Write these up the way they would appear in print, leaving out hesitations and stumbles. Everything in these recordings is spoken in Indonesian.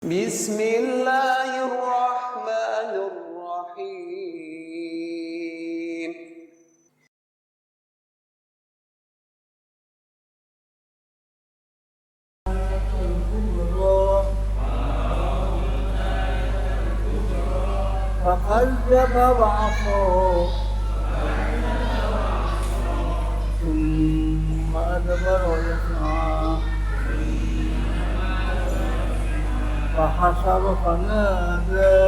بسم الله الرحمن الرحيم فكذب وعصى ثم أدبر يسعى فحشر فنادى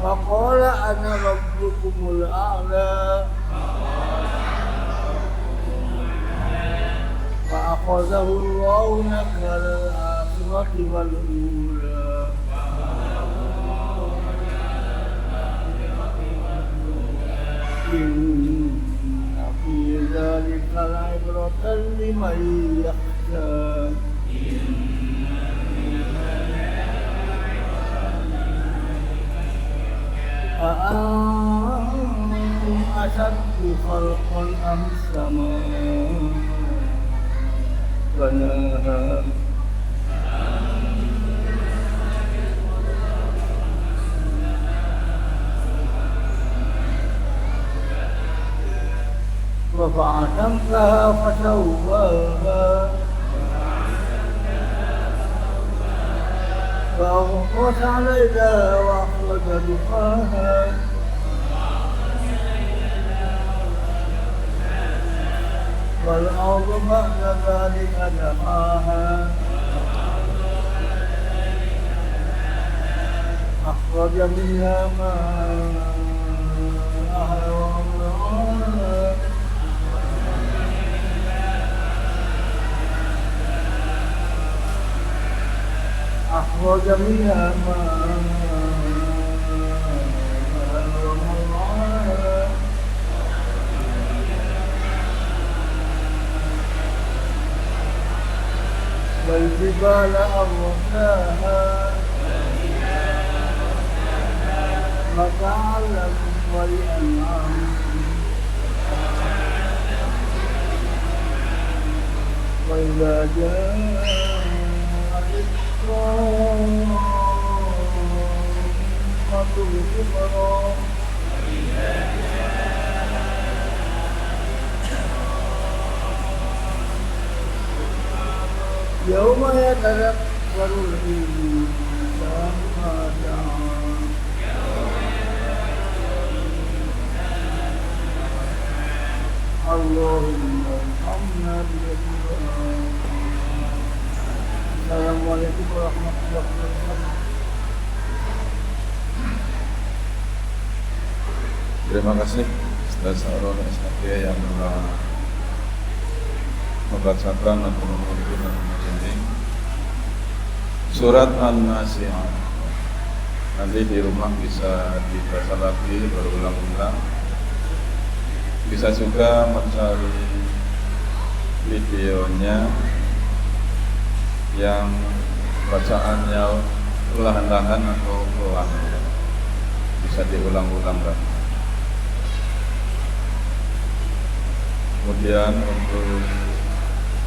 فقال أنا ربكم الأعلى فأخذه الله نكال الآخرة والأولى إن في ذلك لعبرة لمن يخشى أأنتم أشد خلقا أم السماء بناها رفع سمكها فسواها فأغطش عليها وأخرج ضحاها والأرض بعد ذلك دحاها أخرج منها ماءها ومرعاها أخرج منها ماءها ومرعاها والجبال أرساها متاعا لكم ولأنعامكم وإذا جاءت الطامة الكبرى يوم يتذكر الإنسان ما سعى اللهم ارحمنا بالإسلام. Assalamualaikum warahmatullahi wabarakatuh. Terima kasih Ustaz Arul Isnafiyah yang telah membacakan atau mengumpulkan ini Surat An-Nasi'ah. Nanti di rumah bisa dibaca lagi berulang-ulang. Bisa juga mencari videonya yang bacaannya perlahan-lahan atau pelan, bisa diulang-ulang lagi. Kemudian untuk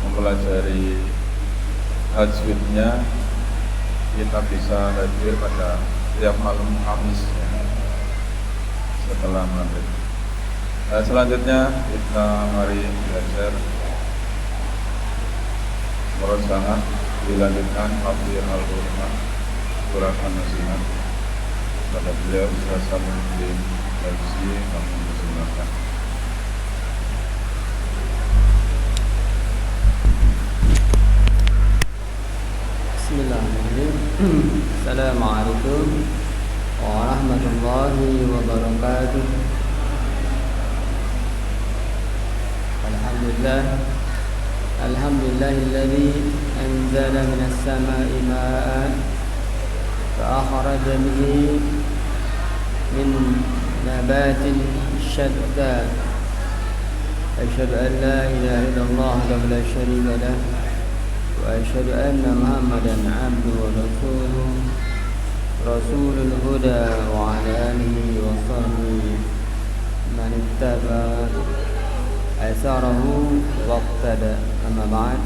mempelajari tajwidnya kita bisa hadir pada tiap malam Kamis ya, setelah maghrib. Selanjutnya kita mari belajar Murajaah, dilanjutkan Hafidh Al-Quran Surat An-Nasi'ah pada beliau Ustaz Samuddin Darsi. Kami persilakan. Bismillahirrahmanirrahim. Assalamualaikum warahmatullahi wabarakatuh. Alhamdulillahilladzi anzala minas sama'i ma'an fa'akhraja bihi min nabatin shatta. Asyhadu an la ilaha illallah wahdahu la syarika lah wa asyhadu anna Muhammadan 'abduhu wa rasuluhu rasulul huda wa 'ala alihi wa sahbihi man ittaba أثره واقتدى أما بعد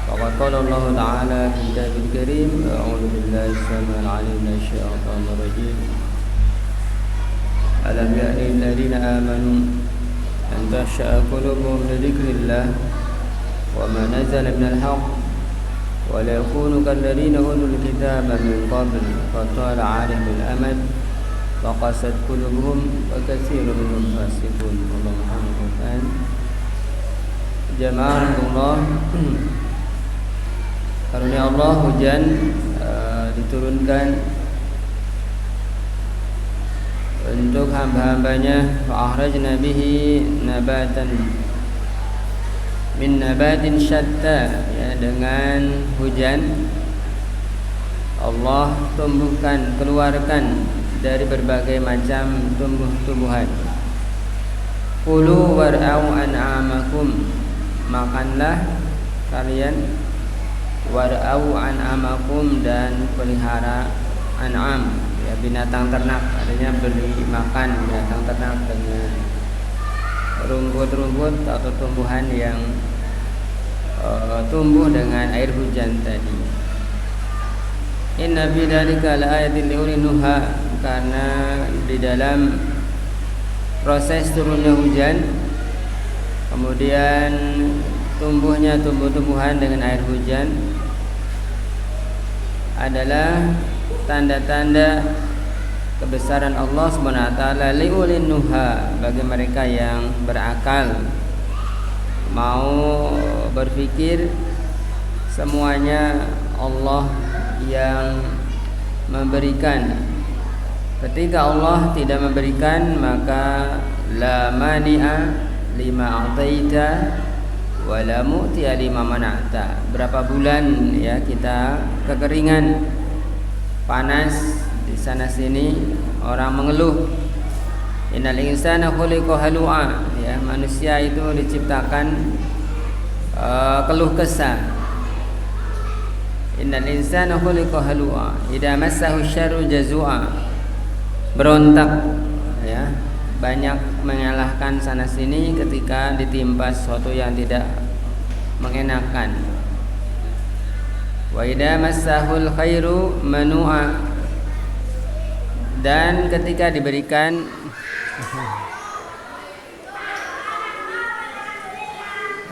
فقد قال الله تعالى في كتابه الكريم أعوذ بالله السميع العليم من الشيطان الرجيم ألم يأن للذين آمنوا أن تخشع قلوبهم لذكر الله وما نزل من الحق ولا يكونوا كالذين أوتوا الكتاب من قبل فطال عليهم الأمد فقست قلوبهم وكثير منهم فاسقون. اللهم آمين. Jamaah Allah, karunia Allah hujan diturunkan untuk hamba-hambanya. Fa'akhrajna bihi nabatan min nabatin syatta, ya, dengan hujan Allah keluarkan dari berbagai macam tumbuh-tumbuhan. Kulu war'au an'amakum, makanlah kalian, war'au an'amakum, dan pelihara an'am, ya, binatang ternak. Artinya beli makan binatang ternak dengan rumput-rumput atau tumbuhan yang tumbuh dengan air hujan tadi. Inna fi dzalika laayatin liulil nuha, karena di dalam proses turunnya hujan kemudian tumbuhnya tumbuh-tumbuhan dengan air hujan adalah tanda-tanda kebesaran Allah SWT liulil nuha, bagi mereka yang berakal, mau berpikir semuanya Allah yang memberikan. Ketika Allah tidak memberikan, maka la mani'a lima a'taita wa la mu'tiya lima mana'ta. Berapa bulan, ya, kita kekeringan, panas di sana sini, orang mengeluh. Innal insana khuliqa halu'a, ya, manusia itu diciptakan keluh kesah. Innal insana khuliqa halu'a idza massahu syarru jazua, berontak, ya, banyak menyalahkan sana sini ketika ditimpa sesuatu yang tidak mengenakan. Wa idza massahul khairu manu'a, dan ketika diberikan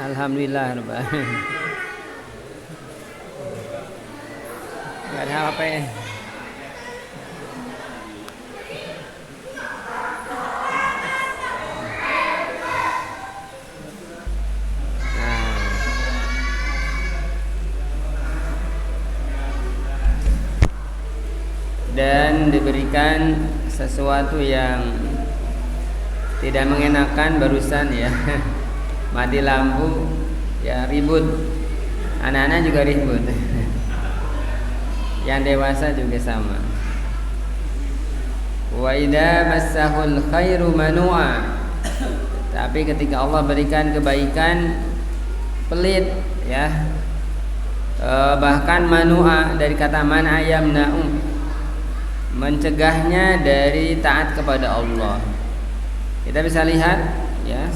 alhamdulillah rabbil alamin. Gak ada apa ya. Dan diberikan sesuatu yang tidak mengenakan barusan, ya, mati lampu, ya, ribut, anak-anak juga ribut, yang dewasa juga sama. Wa idza massahul khairu manu'a, tapi ketika Allah berikan kebaikan pelit, ya, bahkan manu'a dari kata man'a yamna'u, mencegahnya dari taat kepada Allah. Kita bisa lihat, ya,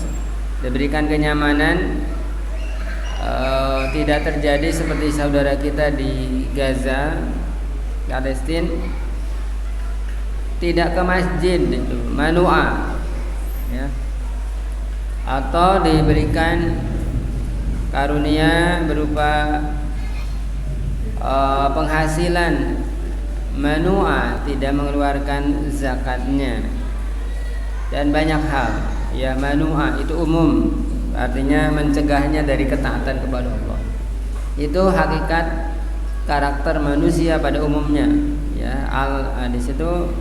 diberikan kenyamanan, tidak terjadi seperti saudara kita di Gaza, Palestina, tidak ke masjid, itu manu'a, ya, atau diberikan karunia berupa penghasilan manu'a, tidak mengeluarkan zakatnya, dan banyak hal, ya, manu'a itu umum, artinya mencegahnya dari ketaatan kepada Allah. Itu hakikat karakter manusia pada umumnya, ya. Di situ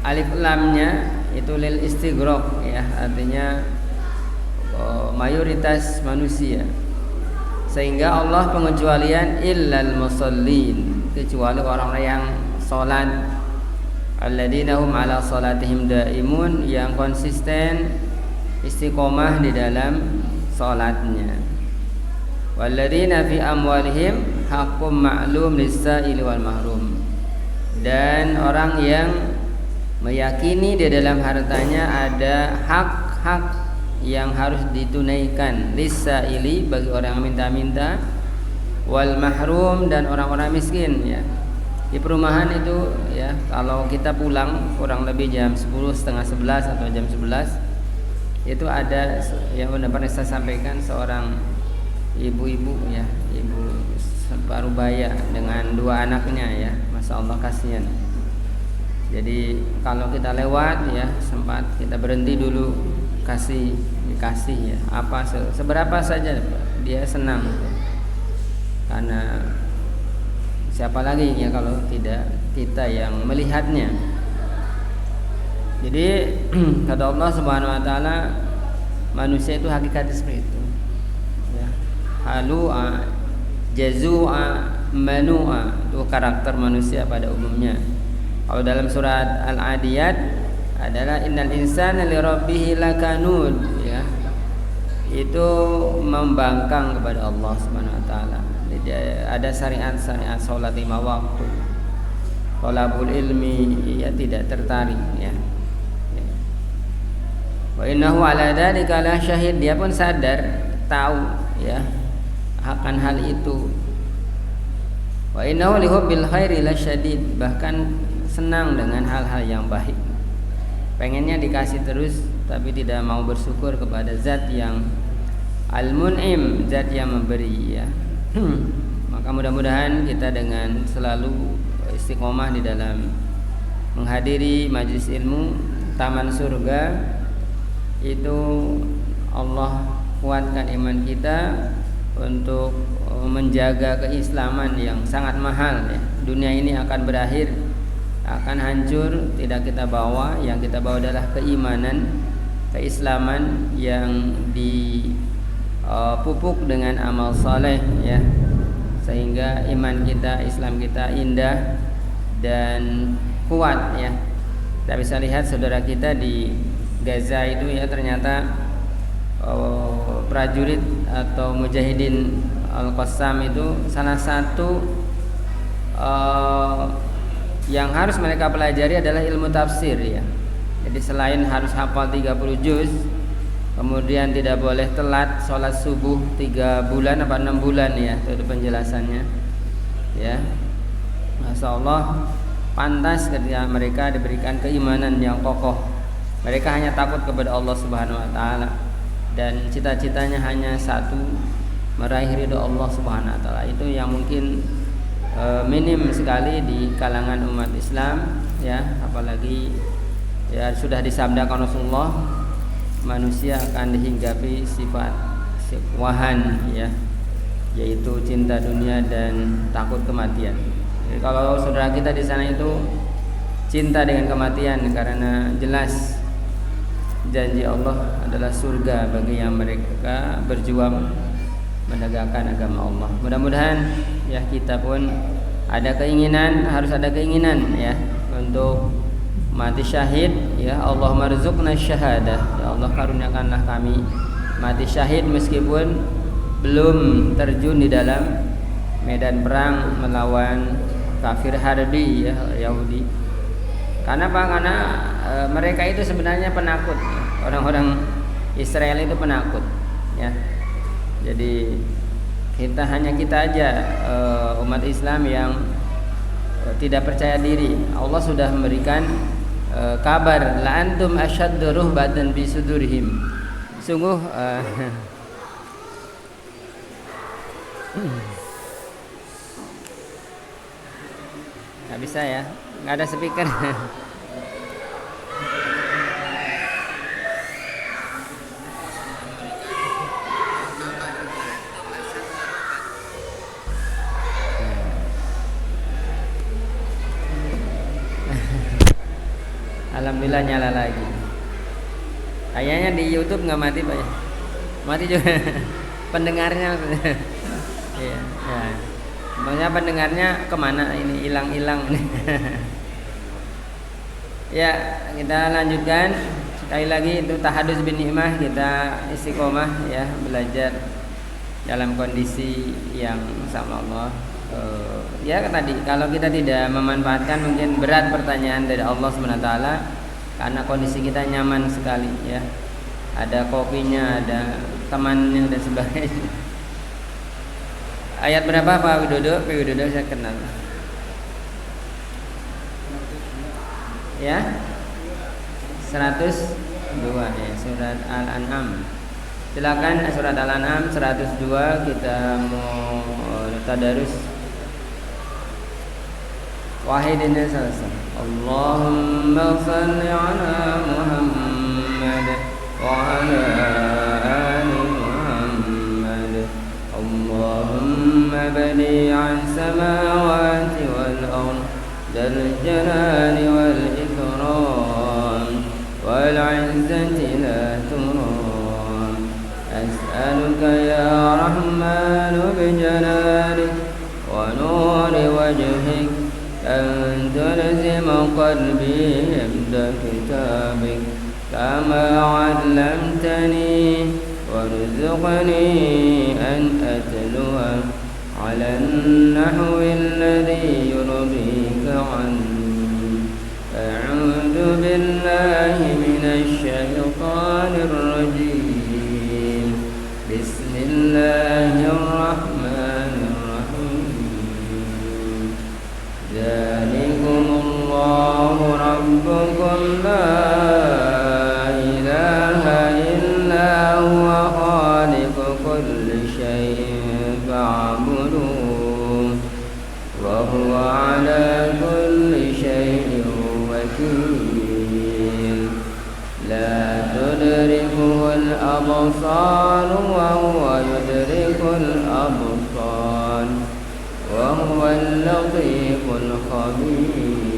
alif lamnya itu lil istighraq, ya, artinya mayoritas manusia, sehingga Allah pengecualian illal musallin, kecuali orang-orang yang salat, alladzina hum ala salatihim daimun, yang konsisten istiqomah di dalam salatnya. Walladzina fi amwalihim haqqum ma'lum lis-sa'ili wal mahrum, dan orang yang meyakini di dalam hartanya ada hak-hak yang harus ditunaikan, lisaili bagi orang yang minta-minta, wal mahrum dan orang-orang miskin ya. Di perumahan itu ya, kalau kita pulang kurang lebih jam 10, setengah 11 atau jam 11, itu ada yang pernah saya sampaikan, seorang ibu-ibu ya, ibu separuh baya dengan 2 anaknya ya, Masya Allah kasihan. Jadi kalau kita lewat ya, sempat kita berhenti dulu, dikasih ya, apa seberapa saja dia senang karena siapa lagi ya kalau tidak kita yang melihatnya. Jadi kata Allah Subhanahu wa taala, manusia itu hakikatnya seperti itu ya. Halu'a, jazu'a, manu'a, itu karakter manusia pada umumnya. Kalau dalam surat Al-Adiyat adalah innal insana li rabbih lakanud ya. Itu membangkang kepada Allah Subhanahu wa taala. Ada syariat-syariat salat 5 waktu, thalabul ilmi, ya tidak tertarik ya. Wa innahu ala dzalika la syahid, dia pun sadar, tahu ya akan hal itu. Wa innahu li hubbil khairi la syadid, bahkan senang dengan hal-hal yang baik. Pengennya dikasih terus tapi tidak mau bersyukur kepada zat yang Al-Mun'im, zat yang memberi ya. Maka mudah-mudahan kita dengan selalu istiqomah di dalam menghadiri majelis ilmu taman surga itu, Allah kuatkan iman kita untuk menjaga keislaman yang sangat mahal ya. Dunia ini akan berakhir, akan hancur, tidak kita bawa. Yang kita bawa adalah keimanan, keislaman yang dipupuk dengan amal saleh ya, sehingga iman kita, Islam kita indah dan kuat ya. Kita bisa lihat saudara kita di Gaza itu ya, ternyata prajurit atau mujahidin Al-Qassam itu salah satu yang harus mereka pelajari adalah ilmu tafsir ya. Jadi selain harus hafal 30 juz, kemudian tidak boleh telat sholat subuh 3 bulan apa 6 bulan ya, itu penjelasannya ya. Masya Allah, pantas ketika mereka diberikan keimanan yang kokoh. Mereka hanya takut kepada Allah Subhanahu wa taala dan cita-citanya hanya satu, meraih ridho Allah Subhanahu wa taala. Itu yang mungkin minim sekali di kalangan umat Islam ya, apalagi ya sudah disabdakan Rasulullah, manusia akan dihinggapi sifat wahan ya, yaitu cinta dunia dan takut kematian. Jadi kalau saudara kita di sana itu cinta dengan kematian, karena jelas janji Allah adalah surga bagi yang mereka berjuang menegakkan agama Allah. Mudah-mudahan ya kita pun ada keinginan, harus ada keinginan ya untuk mati syahid ya. Allah marzuqna syahadah, ya Allah karuniakanlah kami mati syahid meskipun belum terjun di dalam medan perang melawan kafir harbi ya, Yahudi. Karena apa? Karena mereka itu sebenarnya penakut ya. Orang-orang Israel itu penakut ya. Jadi kita aja umat Islam yang tidak percaya diri. Allah sudah memberikan kabar, la antum asyaddu ruhbatan bi sudurihim. Sungguh nggak bisa ya, nggak ada speaker. Alhamdulillah nyala lagi. Kayaknya di YouTube nggak mati Pak ya? Mati juga pendengarnya. Iya, ya. Makanya pendengarnya kemana ini, hilang-hilang. Ya, kita lanjutkan sekali lagi itu tahadus bin nikmah, kita istiqomah ya, belajar dalam kondisi yang sama Allah. Ya tadi kalau kita tidak memanfaatkan, mungkin berat pertanyaan dari Allah SWT, karena kondisi kita nyaman sekali ya. ada kopinya, ada temannya dan sebagainya. Ayat berapa Pak Widodo? Pak Widodo saya kenal. Ya? 102 ya, surat Al-An'am. Silakan surat Al-An'am 102 kita mau tadarus. Wahidina salasa. Allahumma salli ala Muhammad wa ala ali Muhammad. Allahumma badi'an samawati wal ardh dzal jalali wal ikram wal 'izzati la turam. As'aluka ya Rahmanu bi jalalika wa nuri wajhik أن تلزم قلبي حفظ كتابك كما علمتني وارزقني أن أتلوه على النحو الذي يرضيك عني. أعوذ بالله من الشيطان الرجيم. بسم الله الرحمن الرحيم. ذلكم الله ربكم لا إله إلا هو خالق كل شيء فاعبدوه وهو على كل شيء وكيل. لا تدركه الأبصار وهو يدرك الأبصار وهو اللطيف الخبير.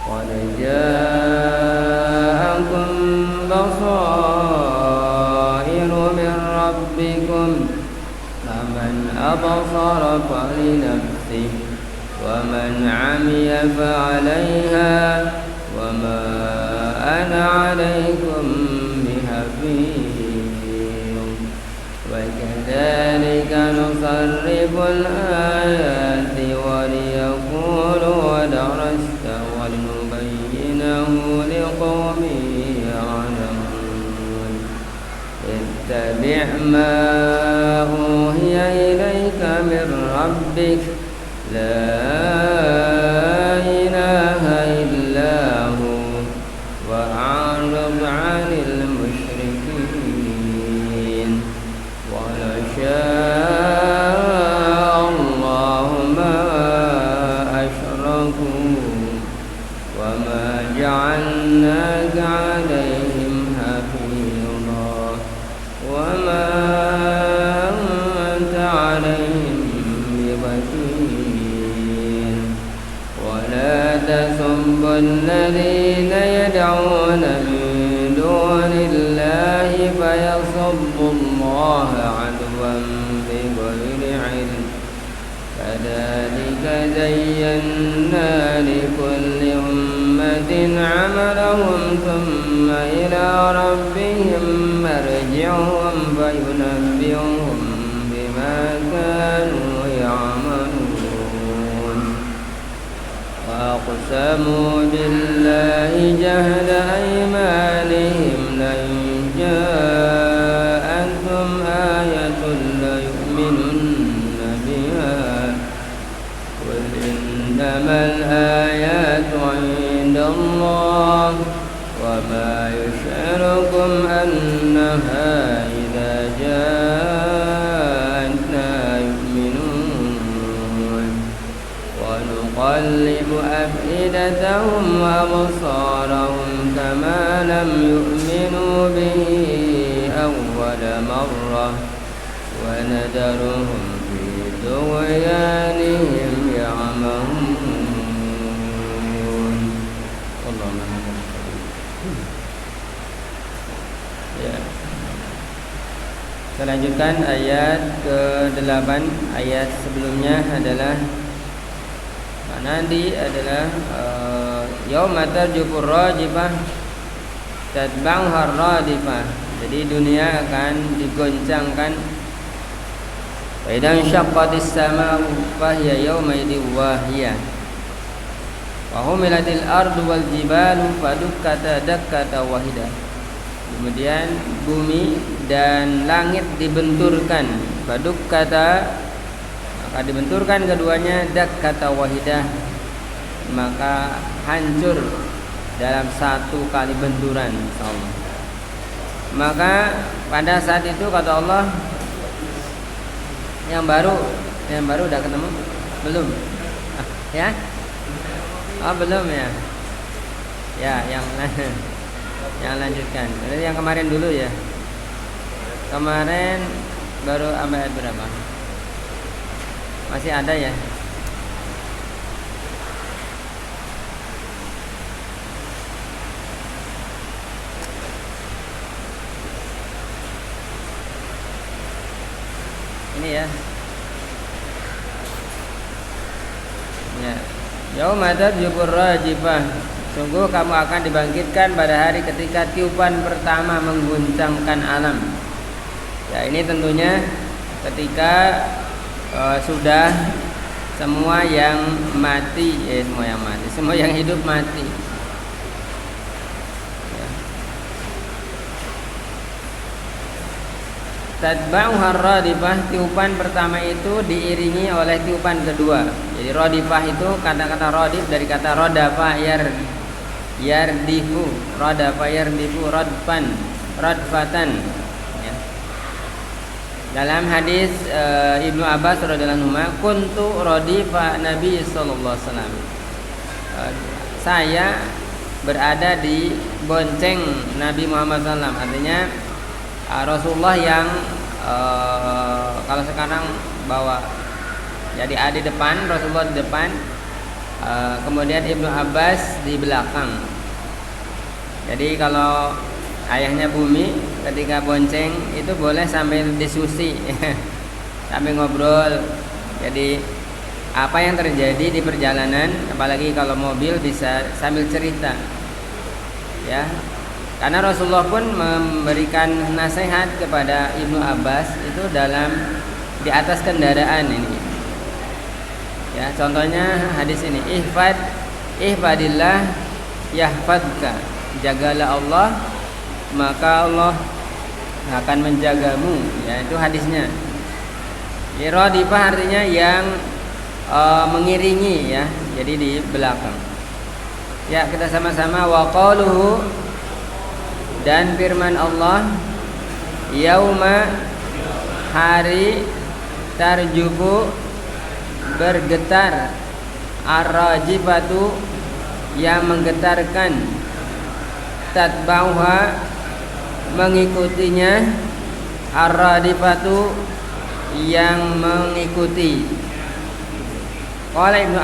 قد جاءكم بصائر من ربكم فمن أبصر فلنفسه ومن عمي فعليها وما أنا عليكم بحفيظ. وكذلك نصرف الآيات وليقولوا درست ولنبينه لقوم يعلمون. اتبع ما أوحي إليك من ربك لا إله إلا هو وأعرض عن المشركين. ولو شاء الله ما أشركوا وما جعلناك عليهم حفيظا وما أنت عليهم بوكيل. ولا تسبوا الذين يدعون من دون الله فيسبوا الله عدوا بغير علم. كذلك زينا لكل أمة عملهم ثم إلى ربهم مرجعهم فينبئهم بما كانوا يعملون. وأقسموا بالله جهد أيمانهم لئن جاءتهم آية ليؤمنن بها. قل إنما الآيات عند الله وما يشعركم أنها إذا جاءت لا يؤمنون. ونقلب أفئدتهم وأبصارهم كما لم يؤمنوا به أول مرة وندرهم في طغيانهم يعمهون. اللهم ya. Kita lanjutkan ayat ke-8. Ayat sebelumnya adalah nanti adalah yauma tarjufur rajifah tatba'uha radifah. Jadi dunia akan digoncangkan. Fa idan syaqqatis samaa'u fa hiya yawma idin wahiyah. Wa humilatil ardu wal jibalu fadukkata dakkata wahidah. Kemudian bumi dan langit dibenturkan. Baduk kata, maka dibenturkan keduanya dak kata wahidah, maka hancur dalam satu kali benturan Allah. Maka pada saat itu kata Allah, yang baru udah ketemu belum? Ya? Oh belum ya? Ya yang lanjutkan. Jadi yang kemarin dulu ya. Kemarin baru ayat berapa? Masih ada ya? Ini ya. Ya. Yauma tarjufur rajifah. Sungguh kamu akan dibangkitkan pada hari ketika tiupan pertama mengguncangkan alam. Ya, ini tentunya ketika sudah semua yang mati, semua yang hidup mati. Tatba'uha radifah, tiupan pertama itu diiringi oleh tiupan kedua. Jadi radifah itu kata-kata radif dari kata radafa yardifu, radafa yardifu radfatan. Ya. Dalam hadis Ibnu Abbas radhiyallahu anhu, kuntu radifa Nabi sallallahu alaihi wasallam. Saya berada di bonceng Nabi Muhammad SAW. Artinya Rasulullah yang kalau sekarang bawa, jadi di depan, Rasulullah di depan, kemudian Ibnu Abbas di belakang. Jadi kalau ayahnya bumi ketika bonceng itu boleh sambil diskusi sambil ngobrol. Jadi apa yang terjadi di perjalanan, apalagi kalau mobil bisa sambil cerita ya. Karena Rasulullah pun memberikan nasihat kepada Ibnu Abbas itu di atas kendaraan ini. Ya, contohnya hadis ini, ihfadillah yahfadka. Jagalah Allah, maka Allah akan menjagamu. Ya, itu hadisnya. Radifah artinya yang mengiringi ya. Jadi di belakang. Ya, kita sama-sama wa qaluhu, dan firman Allah, yauma, hari, tarjufu, bergetar, ar-rajifatu, yang menggetarkan, tatba'uha, mengikutinya, ar-radifatu, yang mengikuti. Qala Ibnu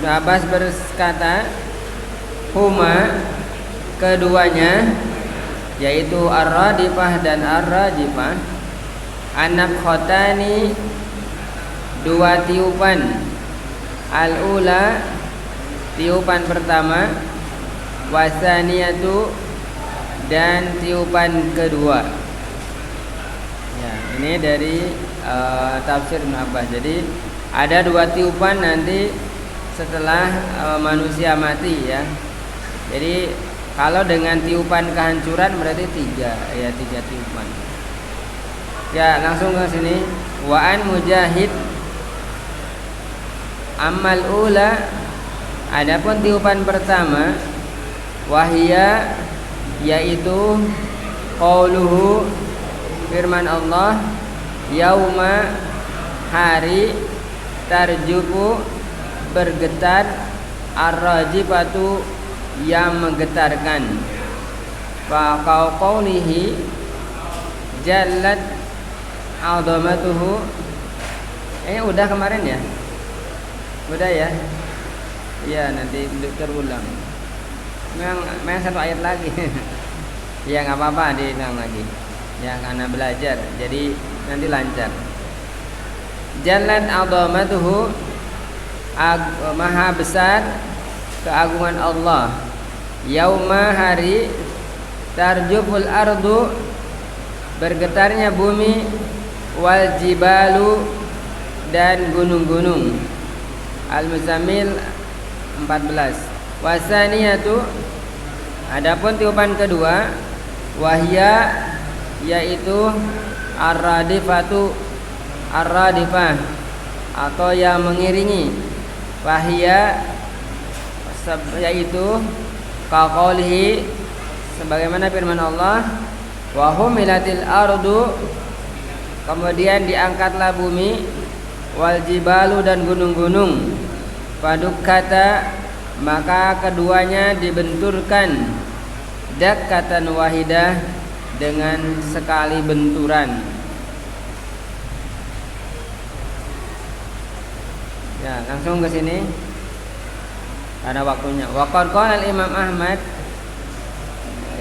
Abbas berkata, huma, keduanya, yaitu ar-radifah dan ar-rajifah, anak khotani, dua tiupan. Al-ula, tiupan pertama, wasaniyatu, dan tiupan kedua. Ya, ini dari tafsir Ibnu Abbas. Jadi ada dua tiupan nanti setelah manusia mati ya. Jadi kalau dengan tiupan kehancuran berarti tiga tiupan. Ya, langsung ke sini. Wa an Mujahid, amal ula, adapun tiupan pertama, wahia, yaitu qauluhu, firman Allah, yauma, hari, tarjufu, bergetar, ar-rajifatu, yang menggetarkan. Fa qaulihi jallat azamatuhu. Udah kemarin ya? Udah ya? Iya, nanti terulang. Memang satu ayat lagi. Ya enggak apa-apa, diulang lagi. Ya karena belajar. Jadi nanti lancar. Jallat azamatuhu, maha besar keagungan Allah. Yauma, hari, tarjuful ardu, bergetarnya bumi, wal jibalu, dan gunung-gunung. Al-Muzammil 14. Wasaniyatu, Adapun tiupan kedua, wahya yaitu ar-radifah atau yang mengiringi. Wahya yaitu kaqaulihi, sebagaimana firman Allah, wa humilatil ardu, kemudian diangkatlah bumi, wal jibalu, dan gunung-gunung, fadukkata, maka keduanya dibenturkan, dakkatan wahidah, dengan sekali benturan. Ya, langsung ke sini karena waktunya. Waqad qala al-Imam Ahmad,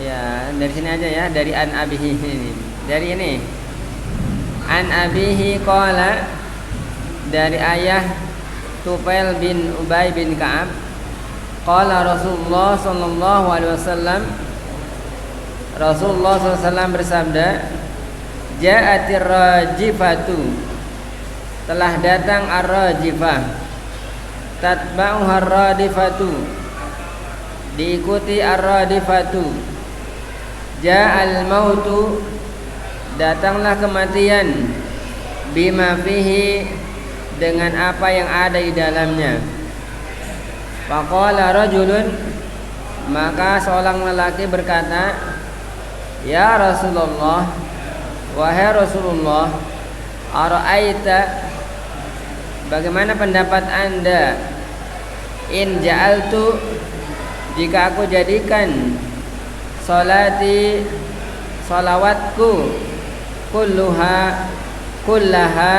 ya dari sini aja ya, dari an abihi ini. Dari ini. An abihi qala, dari ayah Tufail bin Ubay bin Ka'ab, qala Rasulullah sallallahu alaihi wasallam, Rasulullah SAW bersabda, ja'atir rajifatu, telah datang ar-rajifah, tatba'uha ar-radifatu, diikuti ar-radifatu, ja'al mautu, datanglah kematian, bima fihi, dengan apa yang ada di dalamnya. Faqala rajulun, maka seorang lelaki berkata, ya Rasulullah, wahai Rasulullah, ara'aita, bagaimana pendapat Anda, in ja'altu, jika aku jadikan salati, salawatku, kullaha,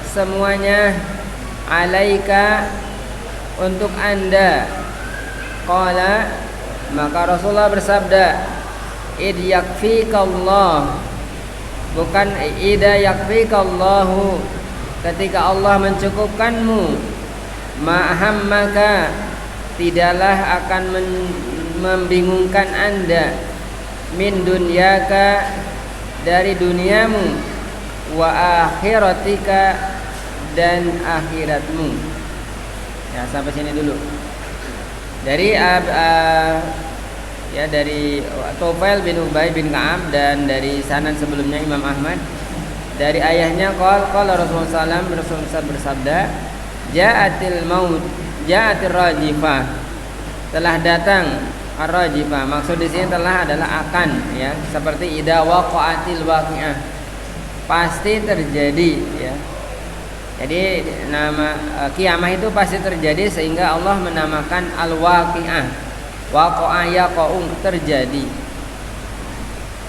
semuanya, alaika, untuk Anda. Qala, maka Rasulullah bersabda, id yakfikallah, bukan ida yakfikallahu, ketika Allah mencukupkanmu, ma'ahammaka, tidaklah akan membingungkan Anda, min dunyaka, dari duniamu, wa akhiratika, dan akhiratmu. Ya, sampai sini dulu. Dari dari Tufail bin Ubay bin Ka'ab, dan dari sanad sebelumnya Imam Ahmad, dari ayahnya qala Rasulullah SAW, Rasulullah bersabda, ja'atil maut, ja'atir rajifah, telah datang ar-rajifah. Maksud di sini telah adalah akan, ya, seperti idza waqa'atil waqi'ah, pasti terjadi, ya. Jadi nama kiamah itu pasti terjadi, sehingga Allah menamakan al-waqi'ah. Waqa'a yaqa'u, terjadi,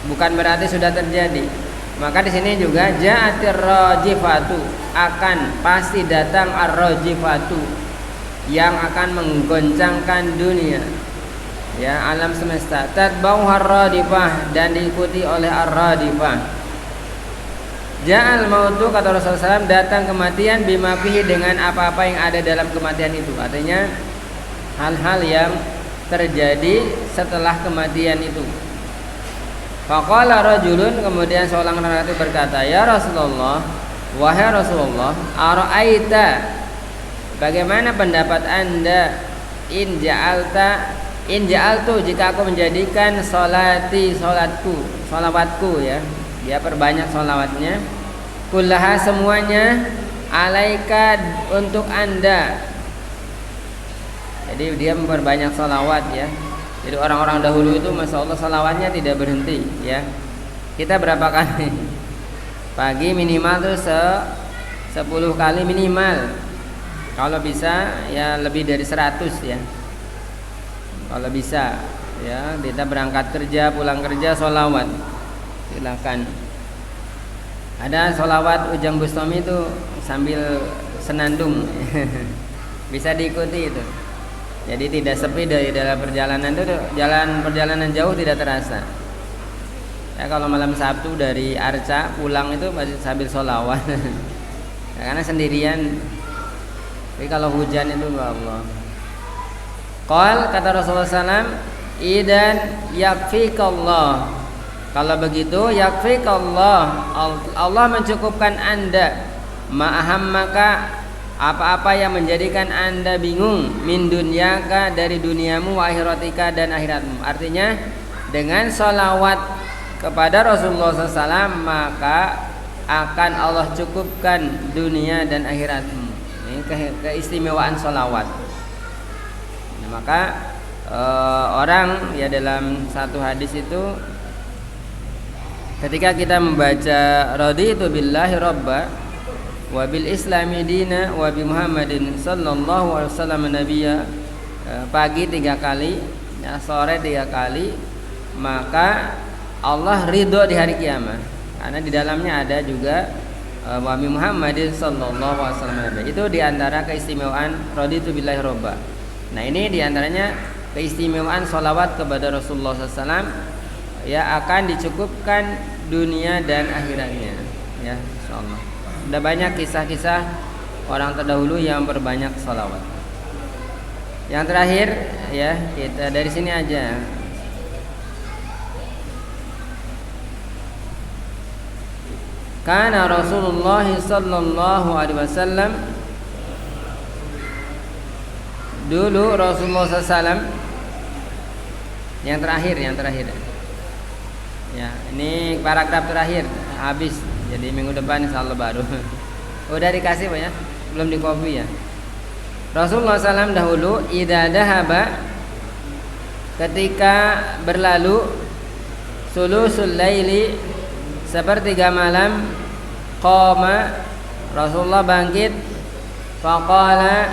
bukan berarti sudah terjadi. Maka di sini juga ja'atir rajifatu, akan pasti datang ar-rajifatu, yang akan menggoncangkan dunia, ya, alam semesta. Tatba'u ar-radifah, dan diikuti oleh ar-radifah. Ja'al mautu, kata Rasulullah SAW, datang kematian, bima fihi, dengan apa-apa yang ada dalam kematian itu. Artinya hal-hal yang terjadi setelah kematian itu. Faqala rajulun, kemudian seorang lelaki berkata, ya Rasulullah, wahai Rasulullah, ara'aita, bagaimana pendapat Anda, in ja'altu, jika aku menjadikan salawatku, ya, dia perbanyak salawatnya, kullaha, semuanya, alaika, untuk Anda. Jadi dia memperbanyak salawat, ya. Jadi orang-orang dahulu itu, masya Allah, salawatnya tidak berhenti, ya. Kita berapa kali? Pagi minimal tuh 10 kali minimal. Kalau bisa ya lebih dari 100, ya. Kalau bisa, ya, kita berangkat kerja, pulang kerja, salawat. Silakan. Ada salawat Ujang Bustami itu sambil senandung. Bisa diikuti itu. Jadi tidak sepi dari dalam perjalanan itu, perjalanan jauh tidak terasa. Ya, kalau malam Sabtu dari Arca pulang itu masih sambil sholawat. Ya, karena sendirian. Tapi kalau hujan itu, ya Allah. Qal, kata Rasulullah SAW, idan yakfikallah. Kalau begitu, yakfikallah, Allah mencukupkan Anda, ma'ahammaka, apa-apa yang menjadikan Anda bingung min dunyaka dari duniamu wa akhiratika dan akhiratmu. Artinya dengan sholawat kepada Rasulullah SAW maka akan Allah cukupkan dunia dan akhiratmu. Ini keistimewaan sholawat. Nah, maka orang ya dalam satu hadis itu ketika kita membaca raditu billahi robba wa bil islami dina wa bi Muhammadin sallallahu alaihi wasallam nabiyya, pagi 3 kali ya, sore 3 kali, maka Allah ridho di hari kiamat karena di dalamnya ada juga wa bi Muhammadin sallallahu alaihi wasallam. Itu diantara keistimewaan raditu billahi robba. Nah ini diantaranya keistimewaan sholawat kepada Rasulullah SAW ya, akan dicukupkan dunia dan akhiratnya ya, insyaallah. Sudah banyak kisah-kisah orang terdahulu yang berbanyak sholawat. Yang terakhir ya, kita dari sini aja. Kana Rasulullah sallallahu alaihi wasallam, dulu Rasulullah SAW yang terakhir ya, ini paragraf terakhir habis, jadi minggu depan insyaallah baru. Udah dikasih Pak ya, belum di copy ya. Rasulullah SAW dahulu idza dahaba, ketika berlalu, sulusul laili, sepertiga malam, qama, Rasulullah bangkit, faqala,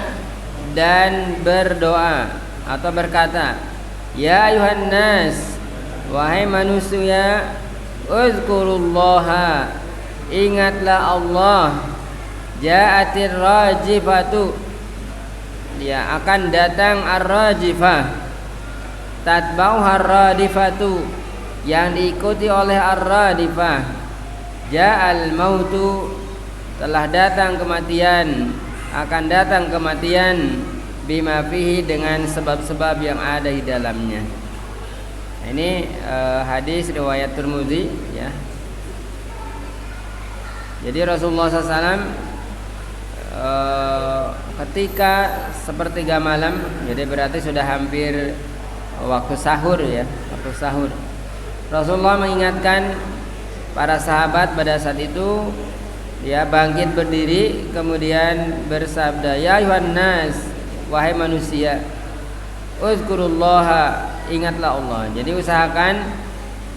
dan berdoa atau berkata, ya ayuhan nas, wahai manusia, uzkurullaha, ingatlah Allah, ja'atir rajifatu, ya akan datang ar-rajifah, tatbauhar radifatu, yang diikuti oleh ar-radifah, ja'al mautu, telah datang kematian, akan datang kematian, bima fihi, dengan sebab-sebab yang ada di dalamnya. Nah, ini hadis riwayat Tirmidzi ya. Jadi Rasulullah SAW ketika sepertiga malam, jadi berarti sudah hampir waktu sahur ya, waktu sahur. Rasulullah mengingatkan para sahabat pada saat itu, ya bangkit berdiri, kemudian bersabda, ya ayuhan nas, wahai manusia, uzkurullaha, ingatlah Allah. Jadi usahakan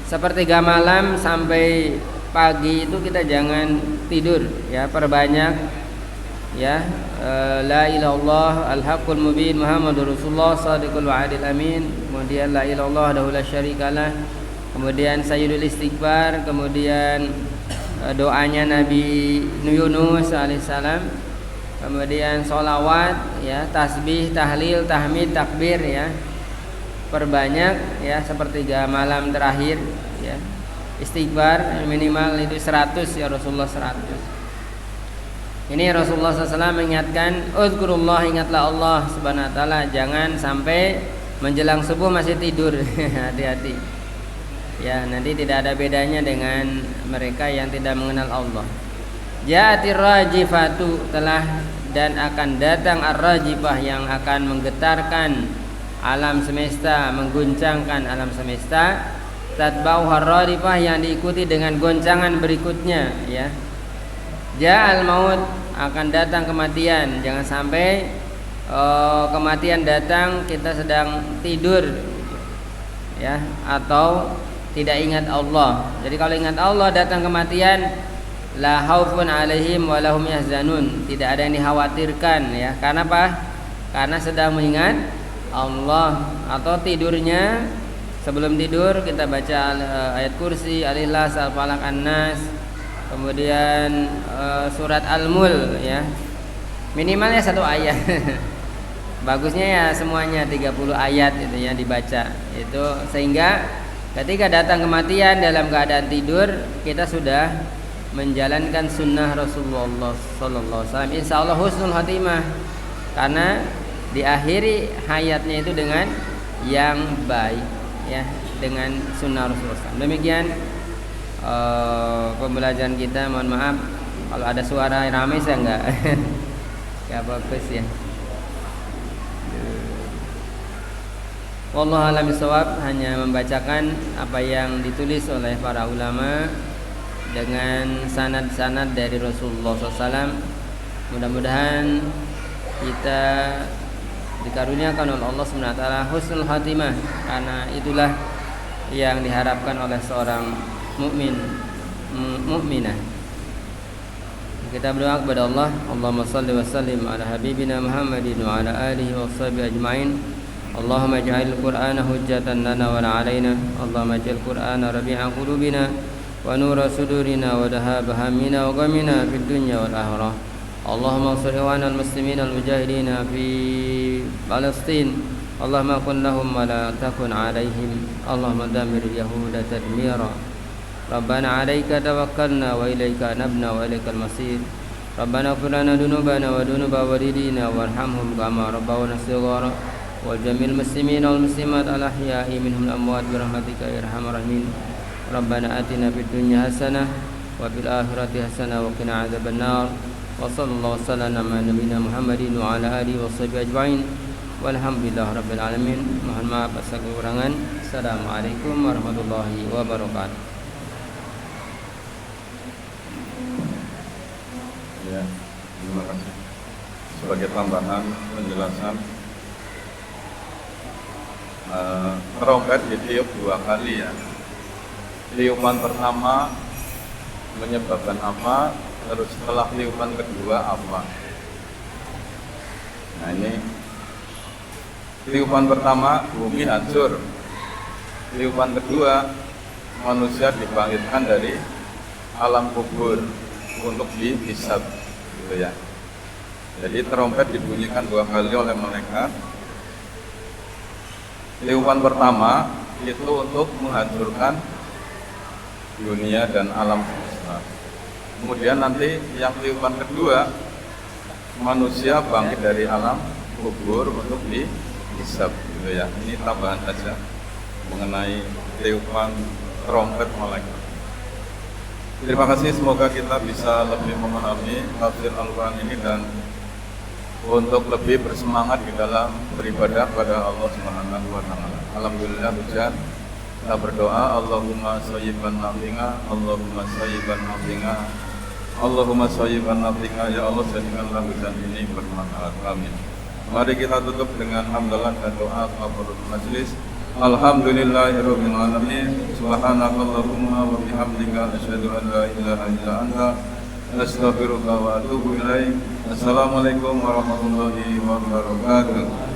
sepertiga malam sampai pagi itu kita jangan tidur ya, perbanyak ya la ilaha illallah al-haqqul mubin Muhammadur Rasulullah shadiqul wa'adil amin, kemudian la ilaha illallah wahdahu la syarikalah, kemudian sayyidul istighfar, kemudian doanya Nabi Yunus alaihissalam, kemudian sholawat ya, tasbih, tahlil, tahmid, takbir ya, perbanyak ya sepertiga malam terakhir ya. Istighfar minimal itu 100 ya, Rasulullah 100. Ini Rasulullah SAW mengingatkan, uzkurullah, ingatlah Allah subhanahu wa ta'ala, jangan sampai menjelang subuh masih tidur. Hati-hati ya, nanti tidak ada bedanya dengan mereka yang tidak mengenal Allah. Ja'atir rajifatu, telah dan akan datang ar-rajifah, yang akan menggetarkan alam semesta, mengguncangkan alam semesta, tatbauhar radifah, yang diikuti dengan goncangan berikutnya ya. Ja'al maut, akan datang kematian, jangan sampai kematian datang kita sedang tidur ya, atau tidak ingat Allah. Jadi kalau ingat Allah datang kematian, la khaufun alaihim wa lahum yahzanun, tidak ada yang dikhawatirkan ya. Karena apa? Karena sedang mengingat Allah. Atau tidurnya, sebelum tidur kita baca ayat kursi, Al-Ikhlas, Al-Falaq, An-Nas, kemudian surat Al-Mul ya, minimalnya 1 ayat. Bagusnya ya semuanya 30 ayat itu ya dibaca itu, sehingga ketika datang kematian dalam keadaan tidur, kita sudah menjalankan sunnah Rasulullah Sallallahu Alaihi Wasallam. Insya Allah husnul khatimah, karena diakhiri hayatnya itu dengan yang baik ya, dengan sunnah Rasulullah SAW. Demikian pembelajaran kita. Mohon maaf kalau ada suara ramai, saya enggak Gak bagus ya. Wallahu a'lam bishawab, hanya membacakan apa yang ditulis oleh para ulama dengan sanad-sanad dari Rasulullah SAW. Mudah-mudahan kita dikaruniakan oleh Allah SWT husnul khatimah, karena itulah yang diharapkan oleh seorang mukminah. Kita berdoa kepada Allah, Allahumma salli wa sallim ala habibina Muhammadin wa ala alihi wa sahbihi ajma'in. Allahumma ij'al al-Qur'ana hujjatan lana wa la 'alaina. Allahumma ij'al al-Qur'ana rabi'a qulubina wa nura sudurina wa dhahaba hammina wa ghamina fid dunya wal akhirah. Allahumma ansur ikhwanal muslimin al-mujahidin fi Palestin. Allahumma kun lahum wa la takun 'alaihim. Allahumma dammir al-yahuda tadmira. Rabbana 'alaika tawakkalna wa ilaika nabna wa ilaikal masir. Rabbana ighfir lana dhunubana wa dhunuba walidina warhamhum kama rabbawna shighara. وجميع المسلمين والمسلمات الأحياء منهم الأموات برحمتك يا أرحم الراحمين. ربنا آتنا في الدنيا حسنة وفي الآخرة حسنة وقنا عذاب النار. وصلى الله وسلم على نبينا محمد وعلى آله وصحبه أجمعين والحمد لله رب العالمين. Mohon maaf atas kekurangan. Assalamualaikum warahmatullahi wabarakatuh. Ya, terima kasih. Sebagai tambahan penjelasan, trompet ditiup 2 kali ya. Tiupan pertama menyebabkan apa, terus setelah tiupan kedua apa. Nah ini tiupan pertama bumi hancur, tiupan kedua manusia dibangkitkan dari alam kubur untuk dihisab, gitu ya. Jadi trompet dibunyikan 2 kali oleh malaikat. Tiupan pertama itu untuk menghancurkan dunia dan alam semesta. Kemudian nanti yang tiupan kedua, manusia bangkit dari alam kubur untuk dihisab, gitu ya. Ini tambahan saja mengenai tiupan trompet malaikat. Terima kasih, semoga kita bisa lebih memahami tafsir Al-Quran ini dan untuk lebih bersemangat di dalam beribadah pada Allah Subhanahu wa taala. Alhamdulillah hujan. Kita berdoa, Allahumma shayyiban nafi'a, Allahumma shayyiban nafi'a, Allahumma shayyiban nafi'a, ya Allah jadikanlah hujan ini bermanfaat. Amin. Mari kita tutup dengan hamdalah dan doa kafaratul majlis. Alhamdulillahirabbil alamin. Subhanakallahumma wa bihamdika asyhadu an la ilaha illa anta astaghfiruka wa atubu ilaik. Assalamualaikum warahmatullahi wabarakatuh.